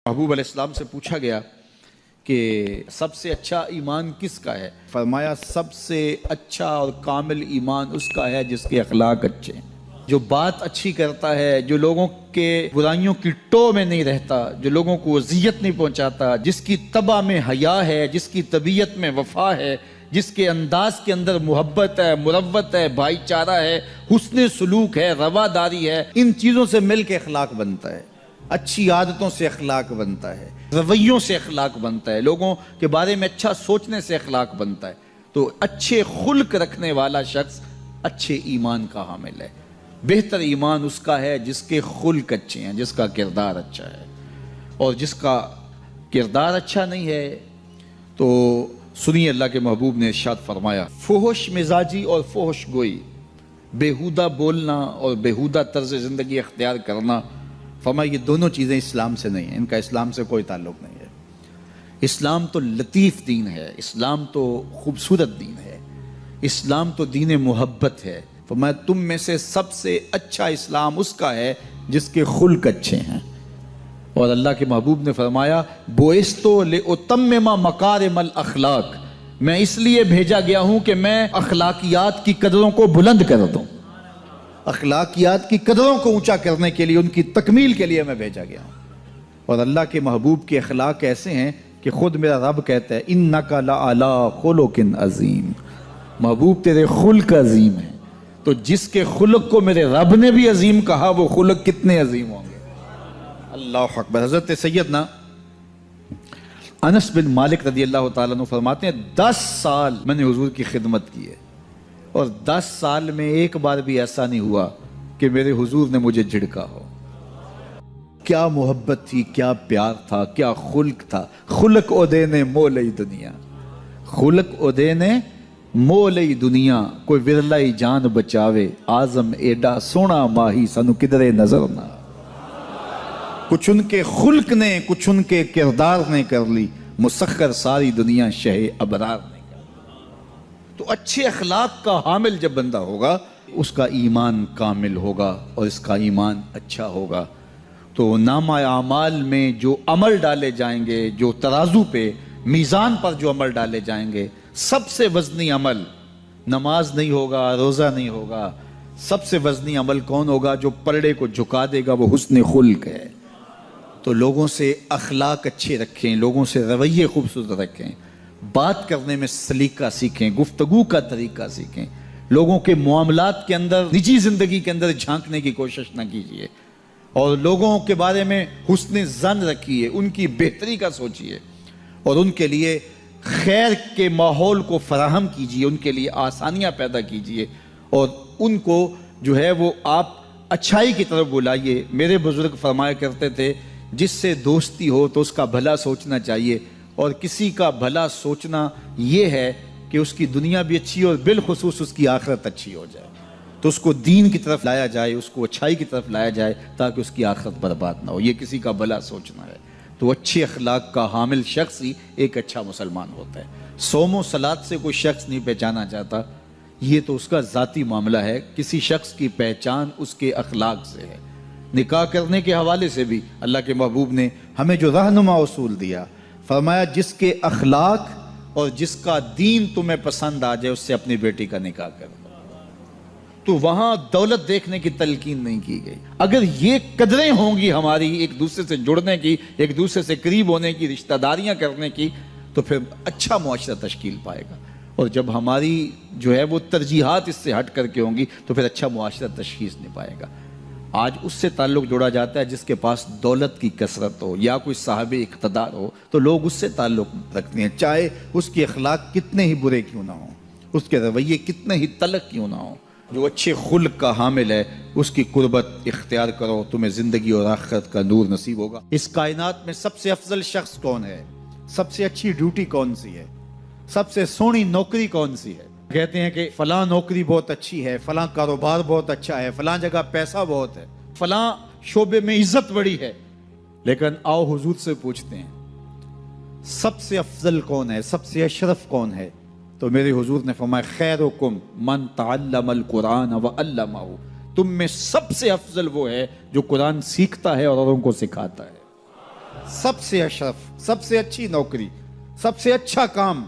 محبوب علیہ السلام سے پوچھا گیا کہ سب سے اچھا ایمان کس کا ہے؟ فرمایا سب سے اچھا اور کامل ایمان اس کا ہے جس کے اخلاق اچھے ہیں، جو بات اچھی کرتا ہے، جو لوگوں کے برائیوں کی ٹو میں نہیں رہتا، جو لوگوں کو اذیت نہیں پہنچاتا، جس کی طبع میں حیا ہے، جس کی طبیعت میں وفا ہے، جس کے انداز کے اندر محبت ہے، مروت ہے، بھائی چارہ ہے، حسن سلوک ہے، رواداری ہے، ان چیزوں سے مل کے اخلاق بنتا ہے، اچھی عادتوں سے اخلاق بنتا ہے، رویوں سے اخلاق بنتا ہے، لوگوں کے بارے میں اچھا سوچنے سے اخلاق بنتا ہے۔ تو اچھے خلق رکھنے والا شخص اچھے ایمان کا حامل ہے۔ بہتر ایمان اس کا ہے جس کے خلق اچھے ہیں، جس کا کردار اچھا ہے، اور جس کا کردار اچھا نہیں ہے تو سنیے اللہ کے محبوب نے ارشاد فرمایا، فحش مزاجی اور فحش گوئی، بیہودہ بولنا اور بیہودہ طرز زندگی اختیار کرنا، فرمایا یہ دونوں چیزیں اسلام سے نہیں ہیں، ان کا اسلام سے کوئی تعلق نہیں ہے۔ اسلام تو لطیف دین ہے، اسلام تو خوبصورت دین ہے، اسلام تو دین محبت ہے۔ فرمایا تم میں سے سب سے اچھا اسلام اس کا ہے جس کے خلق اچھے ہیں۔ اور اللہ کے محبوب نے فرمایا بوئستو لأتمم مکارم الاخلاق، میں اس لیے بھیجا گیا ہوں کہ میں اخلاقیات کی قدروں کو بلند کر دوں، اخلاقیات کی قدروں کو اونچا کرنے کے لیے، ان کی تکمیل کے لیے میں بھیجا گیا ہوں۔ اور اللہ کے محبوب کے اخلاق ایسے ہیں کہ خود میرا رب کہتا ہے انک لعلی خلق عظیم، محبوب تیرے خلق عظیم ہیں۔ تو جس کے خلق کو میرے رب نے بھی عظیم کہا، وہ خلق کتنے عظیم ہوں گے۔ اللہ اکبر۔ حضرت سیدنا انس بن مالک رضی اللہ تعالیٰ عنہ فرماتے ہیں 10 سال میں نے حضور کی خدمت کی ہے، اور 10 سال میں ایک بار بھی ایسا نہیں ہوا کہ میرے حضور نے مجھے جھڑکا ہو۔ کیا محبت تھی، کیا پیار تھا، کیا خلق تھا۔ خلق اودے نے مولئی دنیا، خلق اودے نے مولئی دنیا، کوئی ورلائی جان بچاوے، آزم ایڈا سونا ماہی سنو کدرے نظر نہ۔ کچھ ان کے خلق نے، کچھ ان کے کردار نے کر لی، مسخر ساری دنیا شہ ابرار نے کر لی۔ تو اچھے اخلاق کا حامل جب بندہ ہوگا، اس کا ایمان کامل ہوگا اور اس کا ایمان اچھا ہوگا۔ تو نامہ اعمال میں جو عمل ڈالے جائیں گے، جو ترازو پہ، میزان پر جو عمل ڈالے جائیں گے، سب سے وزنی عمل نماز نہیں ہوگا، روزہ نہیں ہوگا۔ سب سے وزنی عمل کون ہوگا؟ جو پلڑے کو جھکا دے گا، وہ حسن خلق ہے۔ تو لوگوں سے اخلاق اچھے رکھیں، لوگوں سے رویے خوبصورت رکھیں، بات کرنے میں سلیقہ سیکھیں، گفتگو کا طریقہ سیکھیں، لوگوں کے معاملات کے اندر، نجی زندگی کے اندر جھانکنے کی کوشش نہ کیجیے، اور لوگوں کے بارے میں حسن ظن رکھیے، ان کی بہتری کا سوچیے، اور ان کے لیے خیر کے ماحول کو فراہم کیجیے، ان کے لیے آسانیاں پیدا کیجیے، اور ان کو جو ہے وہ آپ اچھائی کی طرف بلائیے۔ میرے بزرگ فرمایا کرتے تھے جس سے دوستی ہو تو اس کا بھلا سوچنا چاہیے، اور کسی کا بھلا سوچنا یہ ہے کہ اس کی دنیا بھی اچھی اور بالخصوص اس کی آخرت اچھی ہو جائے، تو اس کو دین کی طرف لایا جائے، اس کو اچھائی کی طرف لایا جائے تاکہ اس کی آخرت برباد نہ ہو۔ یہ کسی کا بھلا سوچنا ہے۔ تو اچھے اخلاق کا حامل شخص ہی ایک اچھا مسلمان ہوتا ہے۔ صوم و صلات سے کوئی شخص نہیں پہچانا چاہتا، یہ تو اس کا ذاتی معاملہ ہے۔ کسی شخص کی پہچان اس کے اخلاق سے ہے۔ نکاح کرنے کے حوالے سے بھی اللہ کے محبوب نے ہمیں جو رہنما اصول دیا، فرمایا جس کے اخلاق اور جس کا دین تمہیں پسند آ جائے اس سے اپنی بیٹی کا نکاح کر دو۔ تو وہاں دولت دیکھنے کی تلقین نہیں کی گئی۔ اگر یہ قدریں ہوں گی ہماری، ایک دوسرے سے جڑنے کی، ایک دوسرے سے قریب ہونے کی، رشتہ داریاں کرنے کی، تو پھر اچھا معاشرہ تشکیل پائے گا۔ اور جب ہماری جو ہے وہ ترجیحات اس سے ہٹ کر کے ہوں گی تو پھر اچھا معاشرہ تشخیص نہیں پائے گا۔ آج اس سے تعلق جوڑا جاتا ہے جس کے پاس دولت کی کثرت ہو یا کوئی صاحب اقتدار ہو، تو لوگ اس سے تعلق رکھتے ہیں، چاہے اس کے اخلاق کتنے ہی برے کیوں نہ ہوں، اس کے رویے کتنے ہی تلخ کیوں نہ ہوں۔ جو اچھے خلق کا حامل ہے اس کی قربت اختیار کرو، تمہیں زندگی اور آخرت کا نور نصیب ہوگا۔ اس کائنات میں سب سے افضل شخص کون ہے؟ سب سے اچھی ڈیوٹی کون سی ہے؟ سب سے سونی نوکری کون سی ہے؟ کہتے ہیں کہ فلاں نوکری بہت اچھی ہے، فلاں کاروبار بہت اچھا ہے، فلاں جگہ پیسہ بہت ہے، فلاں شعبے میں عزت بڑی ہے۔ لیکن آؤ حضور سے پوچھتے ہیں سب سے افضل کون ہے، سب سے اشرف کون ہے؟ تو میرے حضور نے فرمایا خیرکم من تعلم القرآن وعلمہ، تم میں سب سے افضل وہ ہے جو قرآن سیکھتا ہے اور اوروں کو سکھاتا ہے۔ سب سے اشرف، سب سے اچھی نوکری، سب سے اچھا کام،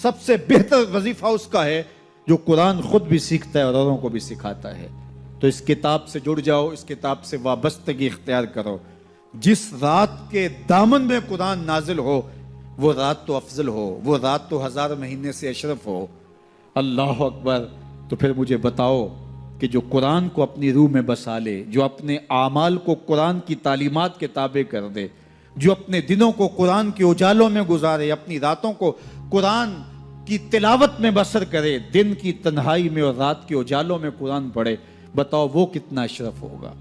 سب سے بہتر وظیفہ اس کا ہے جو قرآن خود بھی سیکھتا ہے اور اوروں کو بھی سکھاتا ہے۔ تو اس کتاب سے جڑ جاؤ، اس کتاب سے وابستگی اختیار کرو۔ جس رات کے دامن میں قرآن نازل ہو وہ رات تو افضل ہو، وہ رات تو 1000 مہینے سے اشرف ہو۔ اللہ اکبر۔ تو پھر مجھے بتاؤ کہ جو قرآن کو اپنی روح میں بسا لے، جو اپنے اعمال کو قرآن کی تعلیمات کے تابع کر دے، جو اپنے دنوں کو قرآن کے اجالوں میں گزارے، اپنی راتوں کو قرآن کی تلاوت میں بسر کرے، دن کی تنہائی میں اور رات کے اجالوں میں قرآن پڑھے، بتاؤ وہ کتنا اشرف ہوگا۔